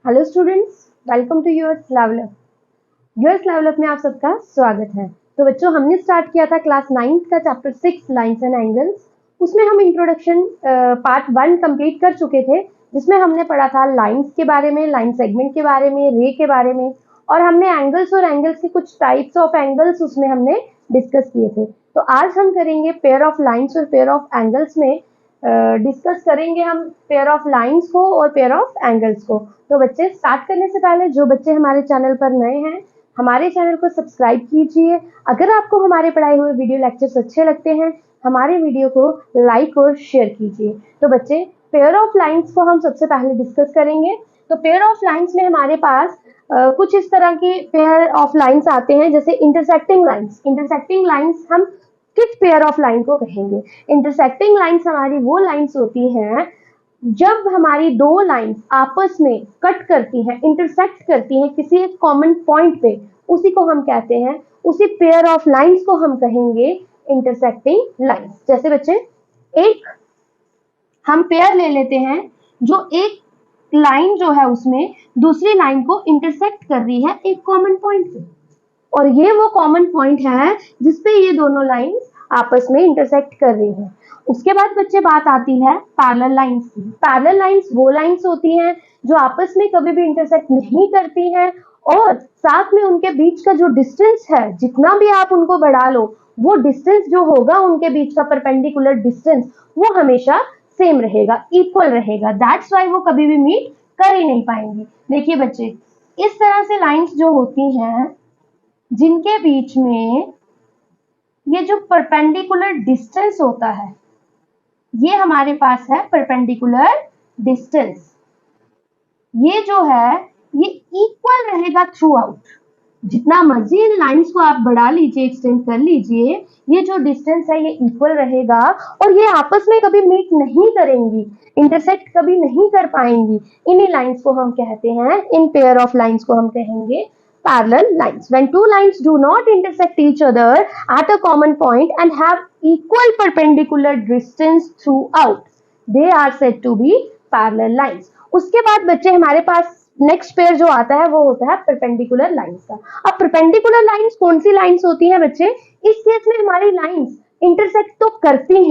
Hello students, welcome to your develop. Your develop में आप सबका स्वागत है। तो बच्चों, हमने स्टार्ट किया था क्लास 9th का चैप्टर 6 लाइंस एंड एंगल्स। उसमें हम इंट्रोडक्शन पार्ट 1 कंप्लीट कर चुके थे, जिसमें हमने पढ़ा था लाइंस के बारे में, लाइन सेगमेंट के बारे में, रे के बारे में, और हमने एंगल्स और एंगल्स के कुछ टाइप्स ऑफ एंगल्स उसमें हमने डिस्कस किए थे। तो आज हम करेंगे पेयर ऑफ लाइंस और पेयर ऑफ एंगल्स में डिस्कस करेंगे हम पेयर ऑफ लाइंस को और पेयर ऑफ एंगल्स को। तो बच्चे, स्टार्ट करने से पहले जो बच्चे हमारे चैनल पर नए हैं, हमारे चैनल को सब्सक्राइब कीजिए। अगर आपको हमारे पढ़ाए हुए वीडियो लेक्चर्स अच्छे लगते हैं, हमारे वीडियो को लाइक और शेयर कीजिए। तो बच्चे, पेयर ऑफ लाइंस को हम सबसे पहले डिस्कस करेंगे। तो पेयर ऑफ लाइंस में हमारे पास कुछ इस तरह के पेयर ऑफ लाइंस आते हैं, जैसे इंटरसेक्टिंग लाइंस। इंटरसेक्टिंग लाइंस हम किस पेयर ऑफ लाइन को कहेंगे? इंटरसेक्टिंग लाइंस हमारी वो लाइंस होती हैं जब हमारी दो लाइंस आपस में कट करती हैं, इंटरसेक्ट करती हैं किसी एक कॉमन पॉइंट पे, उसी को हम कहते हैं, उसी पेयर ऑफ लाइंस को हम कहेंगे इंटरसेक्टिंग लाइंस। जैसे बच्चे, एक हम पेयर ले लेते हैं जो एक लाइन जो है उसमें दूसरी लाइन को इंटरसेक्ट कर रही है एक कॉमन पॉइंट पे, और ये वो कॉमन पॉइंट है जिसपे ये दोनों लाइंस आपस में इंटरसेक्ट कर रही हैं। उसके बाद बच्चे बात आती है पैरेलल लाइंस की। पैरेलल लाइंस वो लाइंस होती हैं जो आपस में कभी भी इंटरसेक्ट नहीं करती हैं, और साथ में उनके बीच का जो डिस्टेंस है, जितना भी आप उनको बढ़ा लो, वो डिस्टेंस जो होगा उनके बीच का परपेंडिकुलर डिस्टेंस, वो हमेशा सेम रहेगा, इक्वल रहेगा। दैट्स वाई वो कभी भी मीट कर ही नहीं पाएंगी। देखिए बच्चे, इस तरह से लाइंस जो होती हैं जिनके बीच में ये जो परपेंडिकुलर डिस्टेंस होता है, ये हमारे पास है परपेंडिकुलर डिस्टेंस। ये जो है ये इक्वल रहेगा थ्रू आउट। जितना मर्जी इन लाइंस को आप बढ़ा लीजिए, एक्सटेंड कर लीजिए, ये जो डिस्टेंस है ये इक्वल रहेगा, और ये आपस में कभी मीट नहीं करेंगी, इंटरसेक्ट कभी नहीं कर पाएंगी। इन्हीं लाइंस को हम कहते हैं, इन पेयर ऑफ लाइंस को हम कहेंगे parallel lines. When two lines do not intersect each other at a common point and have equal perpendicular distance throughout, they are said to be parallel lines. उसके बाद बच्चे हमारे पास next pair जो आता है वो होता है परपेंडिकुलर लाइंस का। अब परपेंडिकुलर लाइंस कौन सी लाइंस होती हैं बच्चे? इस केस में हमारी लाइंस इंटरसेक्ट तो करती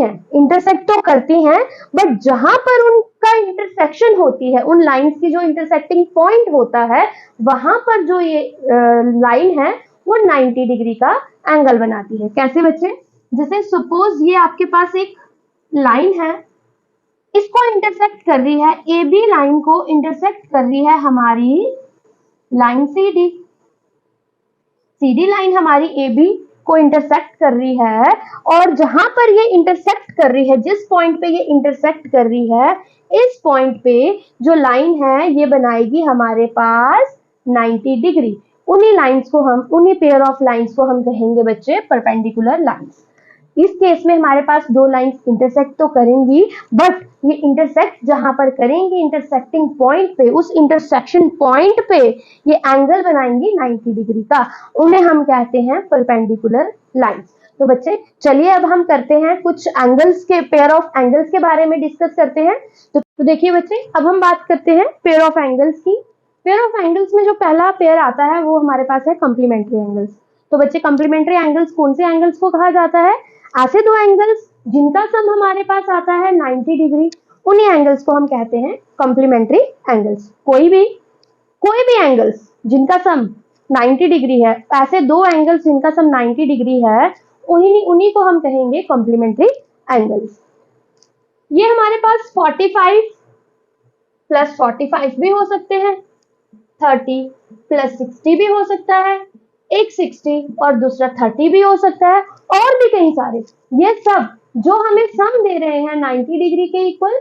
हैं, बट जहां पर उनका इंटरसेक्शन होती है, उन लाइंस की जो इंटरसेक्टिंग पॉइंट होता है, वहां पर जो ये लाइन है वो 90 डिग्री का एंगल बनाती है। कैसे बच्चे? जैसे सपोज ये आपके पास एक लाइन है, इसको इंटरसेक्ट कर रही है, ए बी लाइन को इंटरसेक्ट कर रही है हमारी लाइन सी डी लाइन हमारी ए बी को इंटरसेक्ट कर रही है, और जहां पर ये इंटरसेक्ट कर रही है, जिस पॉइंट पे ये इंटरसेक्ट कर रही है, इस पॉइंट पे जो लाइन है ये बनाएगी हमारे पास 90 डिग्री। उन्हीं लाइंस को हम, उन्हीं पेयर ऑफ लाइंस को हम कहेंगे बच्चे परपेंडिकुलर लाइंस। इस केस में हमारे पास दो लाइंस इंटरसेक्ट तो करेंगी, बट ये इंटरसेक्ट जहां पर करेंगी, इंटरसेक्टिंग पॉइंट पे, उस इंटरसेक्शन पॉइंट पे ये एंगल बनाएंगी 90 डिग्री का। उन्हें हम कहते हैं परपेंडिकुलर लाइंस। तो बच्चे चलिए अब हम करते हैं कुछ एंगल्स के, पेयर ऑफ एंगल्स के बारे में डिस्कस करते हैं। तो देखिए बच्चे, अब हम बात करते हैं पेयर ऑफ एंगल्स की। पेयर ऑफ एंगल्स में जो पहला पेयर आता है वो हमारे पास है कॉम्प्लीमेंट्री एंगल्स। तो बच्चे, कॉम्प्लीमेंट्री एंगल्स कौन से एंगल्स को कहा जाता है? ऐसे दो एंगल्स जिनका सम हमारे पास आता है 90 डिग्री, उन्हीं एंगल्स को हम कहते हैं कॉम्प्लीमेंट्री एंगल्स। कोई भी एंगल्स जिनका सम 90 डिग्री है, ऐसे दो एंगल्स जिनका सम 90 डिग्री है, उन्हीं को हम कहेंगे कॉम्प्लीमेंट्री एंगल्स। ये हमारे पास 45 प्लस 45 भी हो सकते हैं, 30 प्लस 60 भी हो सकता है, एक 60 और दूसरा 30 भी हो सकता है, और भी कई सारे। ये सब जो हमें सम दे रहे हैं 90 डिग्री के इक्वल,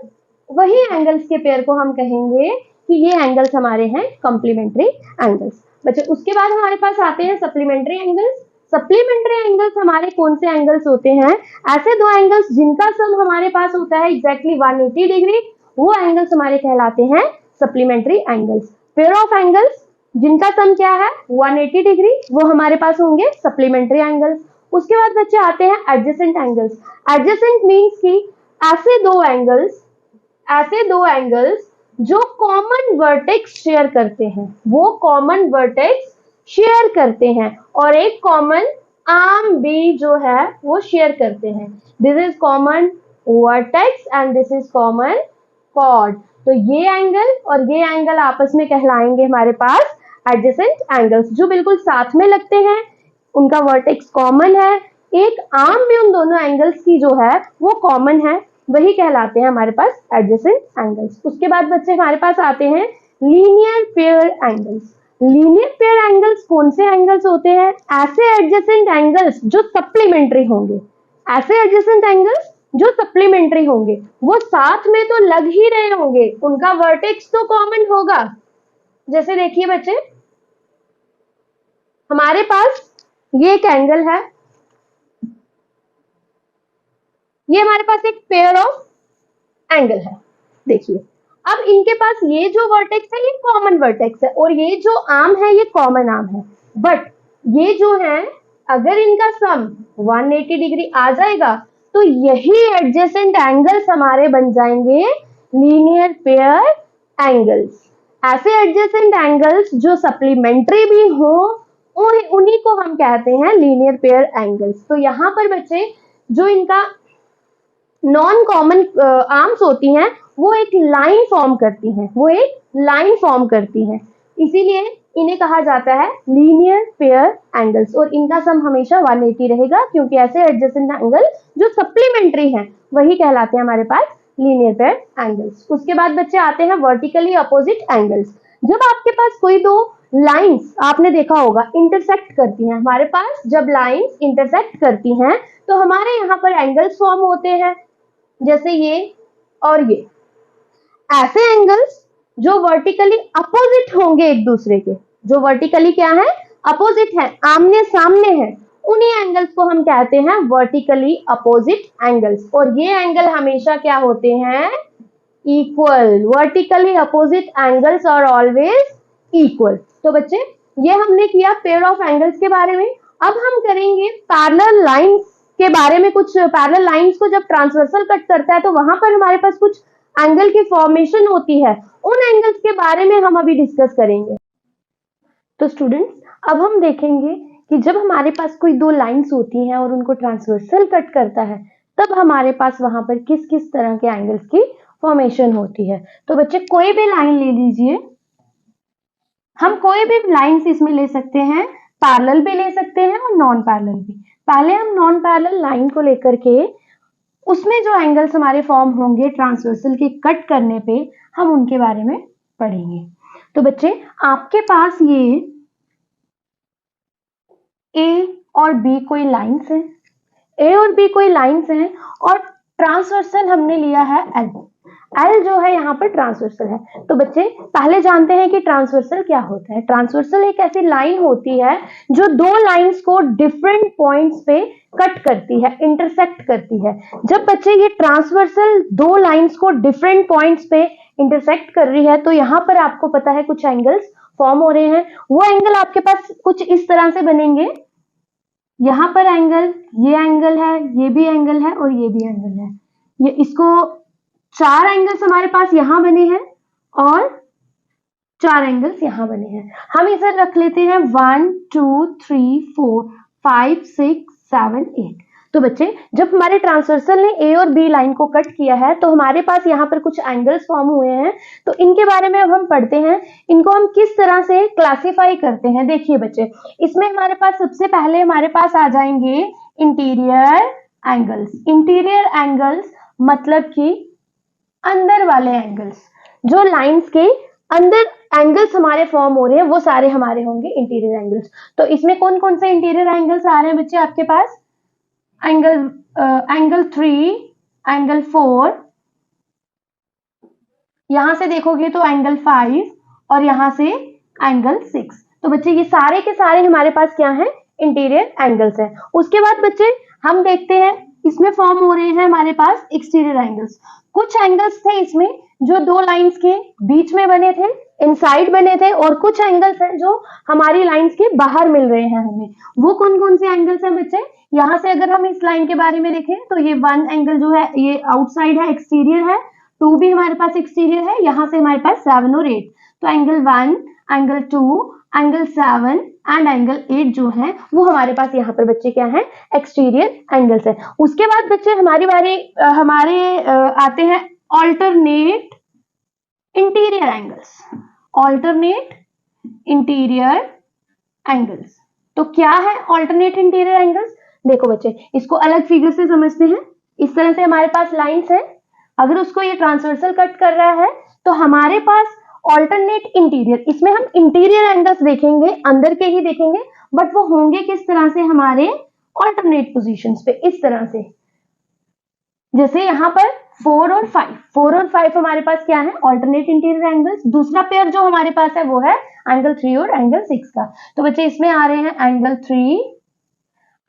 वही एंगल्स के पेयर को हम कहेंगे कि ये एंगल्स हमारे हैं कॉम्प्लीमेंट्री एंगल्स। बच्चे, उसके बाद हमारे पास आते हैं सप्लीमेंट्री एंगल्स। सप्लीमेंट्री एंगल्स हमारे कौन से एंगल्स होते हैं? ऐसे दो एंगल्स जिनका सम हमारे पास होता है एग्जैक्टली 180 डिग्री, वो एंगल्स हमारे कहलाते हैं supplementary angles. Pair of angles जिनका सम क्या है 180 डिग्री, वो हमारे पास होंगे सप्लीमेंट्री एंगल्स। उसके बाद बच्चे आते हैं एडजेसेंट एंगल्स। एडजेसेंट मीन्स कि ऐसे दो एंगल्स जो कॉमन वर्टेक्स शेयर करते हैं, वो कॉमन वर्टेक्स शेयर करते हैं और एक कॉमन आर्म भी जो है वो शेयर करते हैं। This is common vertex and this is common chord. तो ये एंगल और ये एंगल आपस में कहलाएंगे हमारे पास एडजेसेंट एंगल्स, जो बिल्कुल साथ में लगते हैं, उनका वर्टेक्स कॉमन है, एक आर्म भी उन दोनों एंगल्स की जो है वो कॉमन है, वही कहलाते हैं हमारे पास एडजेसेंट एंगल्स। उसके बाद बच्चे हमारे पास आते हैं linear pair angles. Linear pair angles कौन से एंगल्स होते हैं? ऐसे एडजेसेंट एंगल्स जो सप्लीमेंट्री होंगे, ऐसे एडजेसेंट एंगल्स जो सप्लीमेंट्री होंगे, वो साथ में तो लग ही रहे होंगे, उनका वर्टेक्स तो कॉमन होगा। जैसे देखिए बच्चे, हमारे पास ये एक एंगल है, ये हमारे पास एक पेयर ऑफ एंगल है। देखिए अब इनके पास ये जो वर्टेक्स है ये कॉमन वर्टेक्स है और ये जो आर्म है ये कॉमन आर्म है, बट ये जो है अगर इनका सम 180 डिग्री आ जाएगा तो यही एडजेसेंट एंगल्स हमारे बन जाएंगे लीनियर पेयर एंगल्स। ऐसे एडजेसेंट एंगल्स जो सप्लीमेंट्री भी हो उन्हीं को हम कहते हैं लीनियर पेयर एंगल्स। तो यहाँ पर बच्चे जो इनका नॉन कॉमन आर्म्स होती हैं वो एक लाइन फॉर्म करती हैं, वो एक लाइन फॉर्म करती हैं, इसीलिए इन्हें कहा जाता है लीनियर पेयर एंगल्स और इनका सम हमेशा 180 रहेगा, क्योंकि ऐसे एडजेसेंट एंगल जो सप्लीमेंट्री हैं वही कहलाते हैं हमारे पास लीनियर पेयर एंगल्स। उसके बाद बच्चे आते हैं वर्टिकली अपोजिट एंगल्स। जब आपके पास कोई दो लाइंस आपने देखा होगा इंटरसेक्ट करती हैं, हमारे पास जब लाइंस इंटरसेक्ट करती हैं तो हमारे यहाँ पर एंगल्स फॉर्म होते हैं, जैसे ये और ये। ऐसे एंगल्स जो वर्टिकली अपोजिट होंगे एक दूसरे के, जो वर्टिकली क्या है? अपोजिट है, आमने सामने है, उन्हीं एंगल्स को हम कहते हैं वर्टिकली अपोजिट एंगल्स। और ये एंगल हमेशा क्या होते हैं? Equal. Vertically opposite angles are always equal. तो बच्चे ये हमने किया पेयर ऑफ एंगल्स के बारे में। अब हम करेंगे पैरेलल लाइंस के बारे में। कुछ पैरेलल लाइंस को जब ट्रांसवर्सल कट करता है तो वहां पर हमारे पास कुछ एंगल की फॉर्मेशन होती है, उन एंगल्स के बारे में हम अभी डिस्कस करेंगे। तो स्टूडेंट्स अब हम देखेंगे कि जब हमारे पास कोई दो लाइंस होती हैं और उनको ट्रांसवर्सल कट करता है तब हमारे पास वहां पर किस किस तरह के एंगल्स की फॉर्मेशन होती है। तो बच्चे कोई भी लाइन ले लीजिए, हम कोई भी लाइंस इसमें ले सकते हैं, पैरेलल भी ले सकते हैं और नॉन पैरेलल भी। पहले हम नॉन पैरेलल लाइन को लेकर के उसमें जो एंगल्स हमारे फॉर्म होंगे ट्रांसवर्सल के कट करने पे, हम उनके बारे में पढ़ेंगे। तो बच्चे आपके पास ये ए और बी कोई लाइंस हैं, ए और बी कोई लाइंस हैं और ट्रांसवर्सल हमने लिया है एल। एल जो है यहाँ पर ट्रांसवर्सल है। तो बच्चे पहले जानते हैं कि ट्रांसवर्सल क्या होता है। ट्रांसवर्सल एक ऐसी लाइन होती है जो दो लाइंस को डिफरेंट पॉइंट्स पे कट करती है, इंटरसेक्ट करती है। जब बच्चे ये ट्रांसवर्सल दो लाइंस को डिफरेंट पॉइंट्स पे इंटरसेक्ट कर रही है तो यहाँ पर आपको पता है कुछ एंगल्स फॉर्म हो रहे हैं। वो एंगल आपके पास कुछ इस तरह से बनेंगे, यहाँ पर एंगल, ये एंगल है, ये भी एंगल है और ये भी एंगल है। ये इसको चार एंगल्स हमारे पास यहां बने हैं और चार एंगल्स यहां बने हैं। हम इसे रख लेते हैं 1 2 3 4 5 6 7 8। तो बच्चे जब हमारे ट्रांसवर्सल ने ए और बी लाइन को कट किया है तो हमारे पास यहाँ पर कुछ एंगल्स फॉर्म हुए हैं। तो इनके बारे में अब हम पढ़ते हैं, इनको हम किस तरह से क्लासिफाई करते हैं। देखिए बच्चे, इसमें हमारे पास सबसे पहले हमारे पास आ जाएंगे इंटीरियर एंगल्स। इंटीरियर एंगल्स मतलब कि अंदर वाले एंगल्स, जो लाइंस के अंदर एंगल्स हमारे फॉर्म हो रहे हैं वो सारे हमारे होंगे इंटीरियर एंगल्स। तो इसमें कौन कौन से इंटीरियर एंगल्स आ रहे हैं बच्चे आपके पास? एंगल 3, एंगल 4, यहां से देखोगे तो एंगल 5 और यहां से एंगल 6। तो बच्चे ये सारे के सारे हमारे पास क्या हैं? इंटीरियर एंगल्स हैं। उसके बाद बच्चे हम देखते हैं इसमें फॉर्म हो रहे हैं हमारे पास एक्सटीरियर एंगल्स। कुछ एंगल्स थे इसमें जो दो लाइंस के बीच में बने थे, इनसाइड बने थे, और कुछ एंगल्स हैं जो हमारी लाइंस के बाहर मिल रहे हैं हमें। वो कौन कौन से एंगल्स हैं बच्चे? यहाँ से अगर हम इस लाइन के बारे में देखें तो ये वन एंगल जो है ये आउटसाइड है, एक्सटीरियर है। 2 भी हमारे पास एक्सटीरियर है, यहाँ से हमारे पास 7 और 8, तो angle 1, angle 2, angle 7 and angle 8 जो है वो हमारे पास यहाँ पर बच्चे क्या है, एक्सटीरियर एंगल्स है। उसके बाद बच्चे हमारे आते हैं alternate interior angles, alternate interior angles. तो क्या है ऑल्टरनेट इंटीरियर एंगल्स? देखो बच्चे, इसको अलग फिगर से समझते हैं। इस तरह से हमारे पास लाइंस है, अगर उसको ये ट्रांसवर्सल कट कर रहा है तो हमारे पास ऑल्टरनेट इंटीरियर, इसमें हम इंटीरियर एंगल्स देखेंगे, अंदर के ही देखेंगे, बट वो होंगे किस तरह से, हमारे ऑल्टरनेट पोजीशंस पे, इस तरह से। जैसे यहाँ पर 4 और 5 हमारे पास क्या है, ऑल्टरनेट इंटीरियर एंगल्स। दूसरा पेयर जो हमारे पास है वो है एंगल 3 और एंगल 6 का। तो बच्चे इसमें आ रहे हैं एंगल 3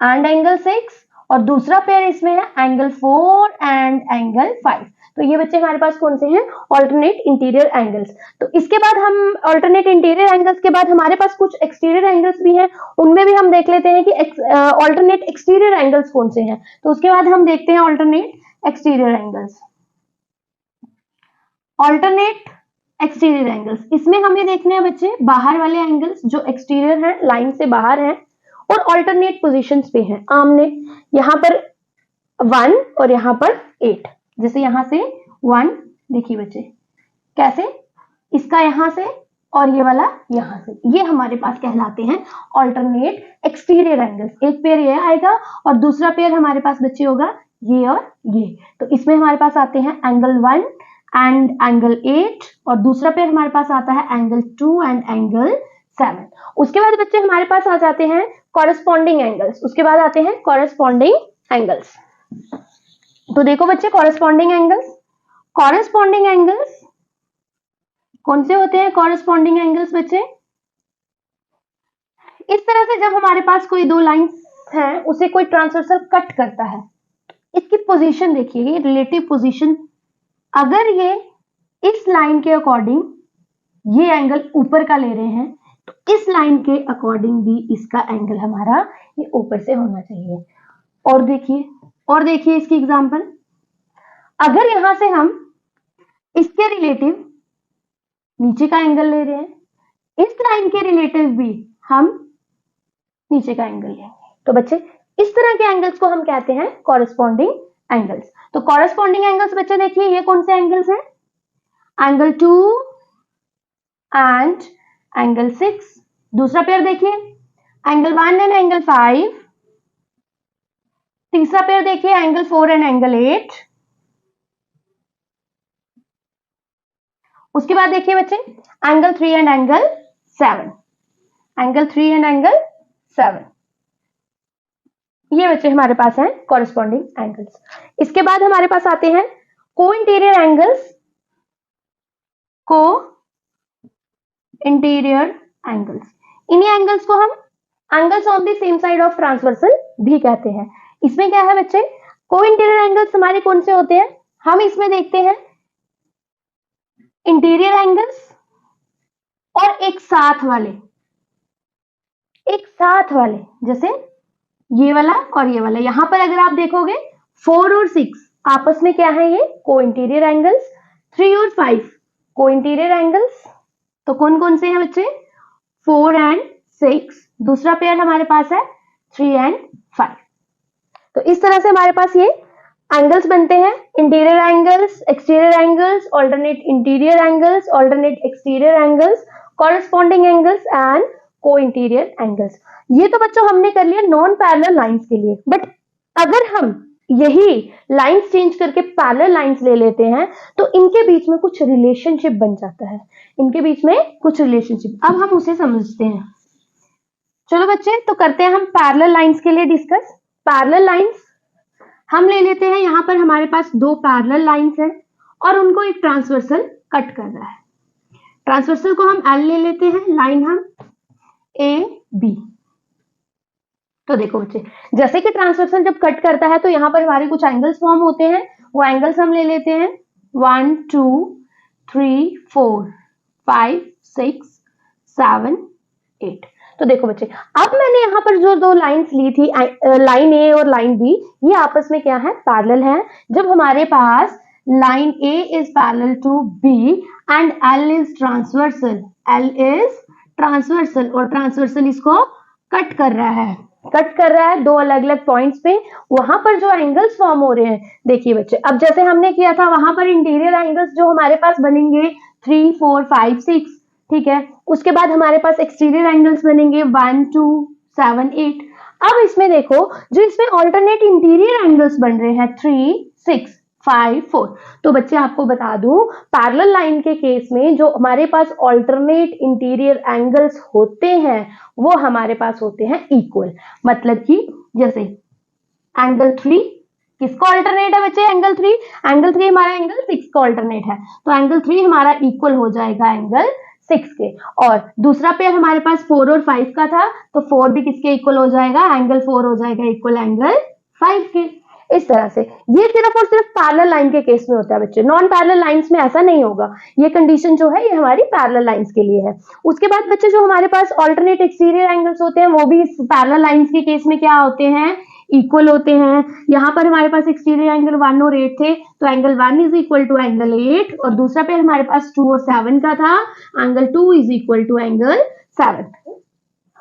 एंड एंगल 6, और दूसरा पेयर इसमें है एंगल 4 एंड एंगल 5। तो ये बच्चे हमारे पास कौन से हैं, ऑल्टरनेट इंटीरियर एंगल्स। तो इसके बाद हम ऑल्टरनेट इंटीरियर एंगल्स के बाद हमारे पास कुछ एक्सटीरियर एंगल्स भी हैं, उनमें भी हम देख लेते हैं कि ऑल्टरनेट एक्सटीरियर एंगल्स कौन से हैं। तो उसके बाद हम देखते हैं alternate exterior angles. Alternate exterior angles, इसमें हमें देखने हैं बच्चे बाहर वाले एंगल्स जो एक्सटीरियर हैं, लाइन से बाहर हैं और ऑल्टरनेट पोजीशंस पे हैं आमने। यहाँ पर 1 और यहाँ पर 8, जैसे यहाँ से 1, देखिए बच्चे कैसे, इसका यहाँ से और ये वाला यहाँ से, ये हमारे पास कहलाते हैं ऑल्टरनेट एक्सटीरियर एंगल्स। एक पेयर ये आएगा और दूसरा पेयर हमारे पास बच्चे होगा ये और ये। तो इसमें हमारे पास आते हैं एंगल 1 एंड एंगल 8, और दूसरा पेयर हमारे पास आता है एंगल 2 एंड एंगल 7। उसके बाद बच्चे हमारे पास आ जाते हैं कॉरेस्पॉन्डिंग एंगल्स, उसके बाद आते हैं कॉरेस्पॉन्डिंग एंगल्स। तो देखो बच्चे, कॉरेस्पॉन्डिंग एंगल्स कौन से होते हैं, कॉरेस्पॉन्डिंग एंगल्स बच्चे इस तरह से, जब हमारे पास कोई दो लाइंस हैं, उसे कोई ट्रांसवर्सल कट करता है, इसकी पोजीशन देखिए, ये रिलेटिव पोजीशन, अगर ये इस लाइन के अकॉर्डिंग ये एंगल ऊपर का ले रहे हैं, तो इस लाइन के अकॉर्डिंग भी इसका एंगल हमारा ये ऊपर से होना चाहिए। और देखिए इसकी एग्जांपल, अगर यहां से हम इसके रिलेटिव नीचे का एंगल ले रहे हैं, इस लाइन के रिलेटिव भी हम नीचे का एंगल लेंगे, तो बच्चे इस तरह के एंगल्स को हम कहते हैं कॉरेस्पॉन्डिंग एंगल्स। तो कॉरेस्पॉन्डिंग एंगल्स बच्चे देखिए ये कौन से एंगल्स हैं, एंगल 2 एंड एंगल 6। दूसरा पेयर देखिए एंगल 1 एंड एंगल 5। तीसरा पेयर देखिए एंगल 4 एंड एंगल 8। उसके बाद देखिए बच्चे angle 3 and angle 7, angle 3 and angle 7। ये बच्चे हमारे पास हैं कॉरेस्पॉन्डिंग एंगल्स। इसके बाद हमारे पास आते हैं को इंटीरियर एंगल्स, को इंटीरियर एंगल्स। इन्हीं एंगल्स को हम angles on the same side of transversal भी कहते हैं। इसमें क्या है बच्चे, को इंटीरियर एंगल्स हमारे कौन से होते हैं, हम इसमें देखते हैं इंटीरियर एंगल्स और एक साथ वाले, जैसे ये वाला और ये वाला। यहां पर अगर आप देखोगे 4 और 6 आपस में क्या है, ये को इंटीरियर एंगल्स। 3 और 5 को इंटीरियर एंगल्स। तो कौन कौन से हैं बच्चे, 4 एंड 6। दूसरा पेयर हमारे पास है 3 एंड 5। तो इस तरह से हमारे पास ये एंगल्स बनते हैं, interior angles, exterior angles, alternate interior angles, alternate exterior angles, corresponding angles and को इंटीरियर एंगल्स। ये तो बच्चों हमने कर लिया नॉन पैरेलल लाइंस के लिए, बट अगर हम यही लाइंस चेंज करके पैरेलल लाइंस ले लेते हैं तो इनके बीच में कुछ रिलेशनशिप बन जाता है, अब हम उसे समझते हैं। चलो बच्चे, तो करते हैं हम पैरेलल लाइंस के लिए डिस्कस। पैरेलल लाइंस हम ले लेते हैं, यहां पर हमारे पास दो पैरेलल लाइंस हैं और उनको एक ट्रांसवर्सल कट कर रहा है। ट्रांसवर्सल को हम एल ले लेते हैं, लाइन हम ए बी। तो देखो बच्चे, जैसे कि ट्रांसवर्सल जब कट करता है तो यहाँ पर हमारे कुछ एंगल्स फॉर्म होते हैं, वो एंगल्स हम ले लेते हैं 1 2 3 4 5 6 7 8। तो देखो बच्चे, अब मैंने यहाँ पर जो दो लाइंस ली थी, लाइन ए और लाइन बी, ये आपस में क्या है, पैरेलल है। जब हमारे पास line A is parallel to B and L is transversal. L is transversal और transversal इसको कट कर रहा है दो अलग अलग पॉइंट्स पे। वहां पर जो एंगल्स फॉर्म हो रहे हैं, देखिए बच्चे, अब जैसे हमने किया था वहां पर इंटीरियर एंगल्स जो हमारे पास बनेंगे 3, 4, 5, 6, ठीक है। उसके बाद हमारे पास एक्सटीरियर एंगल्स बनेंगे 1, 2, 7, 8। अब इसमें देखो, जो इसमें ऑल्टरनेट इंटीरियर एंगल्स बन रहे हैं 3, 6, 5, 4। तो बच्चे आपको बता दूं, पैरेलल लाइन के केस में जो हमारे पास ऑल्टरनेट इंटीरियर एंगल्स होते हैं वो हमारे पास होते हैं इक्वल। मतलब कि जैसे एंगल 3 किसका ऑल्टरनेट है बच्चे? एंगल 3। एंगल 3 हमारा एंगल 6 का ऑल्टरनेट है, तो एंगल 3 हमारा इक्वल हो जाएगा एंगल 6 के। और दूसरा पेयर हमारे पास 4 और 5 का था, तो 4 भी किसके इक्वल हो जाएगा? एंगल 4 हो जाएगा इक्वल एंगल 5 के। इस तरह से ये सिर्फ और सिर्फ पैरेलल लाइन के केस में होता है बच्चे, नॉन पैरेलल लाइंस में ऐसा नहीं होगा। ये कंडीशन जो है ये हमारी पैरेलल लाइंस के लिए है। उसके बाद बच्चे जो हमारे पास ऑल्टरनेट एक्सटीरियर एंगल्स होते हैं वो भी इस पैरेलल लाइंस के केस में क्या होते हैं? इक्वल होते हैं। यहाँ पर हमारे पास एक्सटीरियर एंगल 1 और 8 थे, तो angle 1 is equal to angle 8, और दूसरा पेयर हमारे पास 2 और 7 का था, angle 2 is equal to angle 7।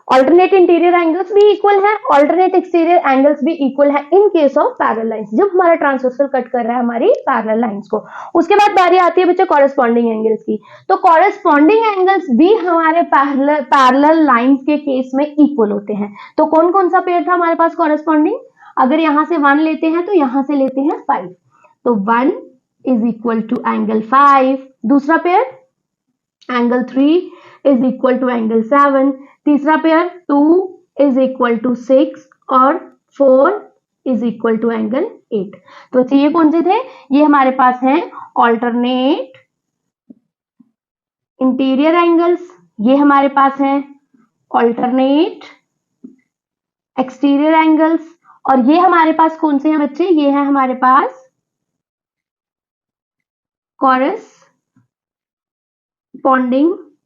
Alternate interior angles भी इक्वल है, ऑल्टरनेट एक्सटीरियर एंगल्स भी इक्वल है in case of parallel lines, जब हमारा ट्रांसवर्सल कट कर रहा है हमारी पैरेलल लाइंस को। उसके बाद बारी आती है बच्चे कॉरेस्पॉन्डिंग एंगल्स की। तो कॉरेस्पॉन्डिंग एंगल्स भी हमारे पैरेलल लाइंस के केस में इक्वल होते हैं। तो कौन कौन सा पेयर था हमारे पास कॉरेस्पॉन्डिंग? अगर यहां से 1 लेते हैं तो यहां से लेते हैं 5, तो 1 इज इक्वल टू एंगल 5। दूसरा pair angle 3 is equal to angle 7। तीसरा पेयर 2 इज इक्वल टू 6 और 4 इज इक्वल टू एंगल 8। तो ये कौन से थे? ये हमारे पास हैं ऑल्टरनेट इंटीरियर एंगल्स, ये हमारे पास हैं ऑल्टरनेट एक्सटीरियर एंगल्स, और ये हमारे पास कौन से हैं बच्चे? ये है हमारे पास कॉरेस्पॉन्डिंग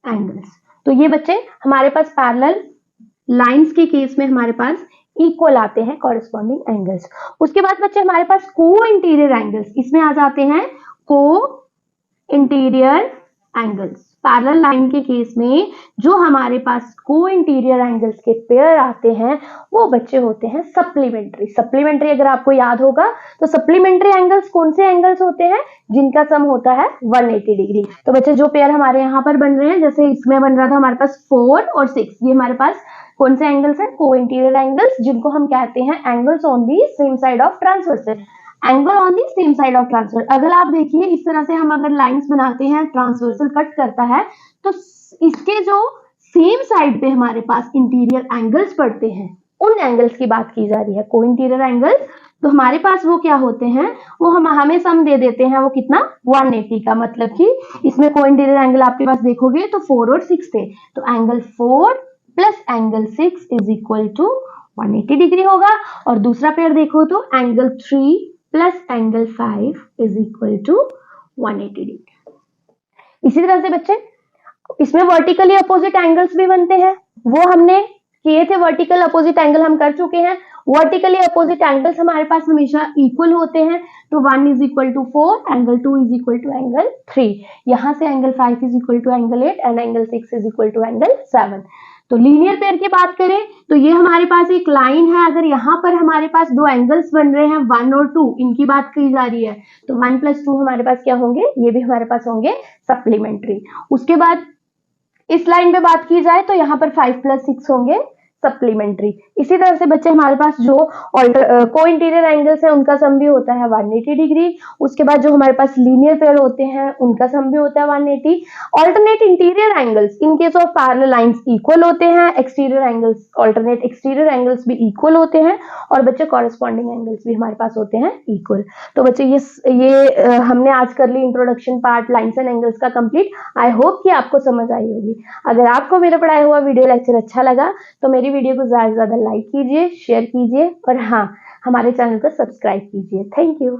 एंगल्स। तो ये बच्चे हमारे पास पैरेलल लाइंस के केस में हमारे पास इक्वल आते हैं कॉरेस्पॉन्डिंग एंगल्स। उसके बाद बच्चे हमारे पास को इंटीरियर एंगल्स, इसमें आ जाते हैं को इंटीरियर एंगल्स। पैरेलल लाइन के केस में जो हमारे पास को इंटीरियर एंगल्स के पेयर आते हैं वो बच्चे होते हैं सप्लीमेंट्री। सप्लीमेंट्री अगर आपको याद होगा तो सप्लीमेंट्री एंगल्स कौन से एंगल्स होते हैं? जिनका सम होता है 180 डिग्री। तो बच्चे जो पेयर हमारे यहाँ पर बन रहे हैं, जैसे इसमें बन रहा था हमारे पास 4 और 6, ये हमारे पास कौन से एंगल्स हैं? को इंटीरियर एंगल्स, जिनको हम कहते हैं angles on the same side of transversal. Angle on the same side of transversal. अगर आप देखिए इस तरह से हम अगर लाइंस बनाते हैं, ट्रांसवर्सल कट करता है, तो इसके जो सेम साइड पे हमारे पास इंटीरियर एंगल्स पड़ते हैं उन एंगल्स की बात की जा रही है, को इंटीरियर एंगल्स। तो हमारे पास वो क्या होते हैं? वो हमें सम दे देते हैं, वो कितना? 180 का। मतलब कि इसमें को इंटीरियर एंगल आपके पास देखोगे तो 4 और 6 थे, तो angle 4 plus angle 6 is equal to 180 degree होगा। और दूसरा पेयर देखो तो angle 3 plus angle 5 is equal to 180 degree. इसी तरह से बच्चे इसमें वर्टिकली अपोजिट एंगल्स भी बनते हैं, वो हमने किए थे। वर्टिकल अपोजिट एंगल हम कर चुके हैं। वर्टिकली अपोजिट एंगल्स हमारे पास हमेशा इक्वल होते हैं, तो 1 is equal to 4, angle 2 is equal to angle 3, यहां से angle 5 is equal to angle 8 and angle 6 is equal to angle 7। तो लीनियर पेयर की बात करें तो ये हमारे पास एक लाइन है, अगर यहाँ पर हमारे पास दो एंगल्स बन रहे हैं 1 और 2, इनकी बात की जा रही है, तो 1 प्लस 2 हमारे पास क्या होंगे? ये भी हमारे पास होंगे सप्लीमेंट्री। उसके बाद इस लाइन पे बात की जाए तो यहाँ पर 5 प्लस 6 होंगे सप्लीमेंट्री। इसी तरह से बच्चे हमारे पास जो को इंटीरियर एंगल्स है उनका सम भी होता है 180 डिग्री। उसके बाद जो हमारे पास लीनियर पेयर होते हैं उनका सम भी होता है 180। Alternate interior angles in case of parallel lines equal होते हैं, exterior angles alternate exterior angles भी इक्वल होते हैं, और बच्चे कॉरेस्पॉन्डिंग एंगल्स भी हमारे पास होते हैं इक्वल। तो बच्चे ये हमने आज कर ली introduction part lines and angles का कंप्लीट। आई होप कि आपको समझ आई होगी। अगर आपको मेरा पढ़ाया हुआ वीडियो लेक्चर अच्छा लगा तो मेरी वीडियो को ज्यादा से ज्यादा लाइक कीजिए, शेयर कीजिए, और हाँ, हमारे चैनल को सब्सक्राइब कीजिए। Thank you.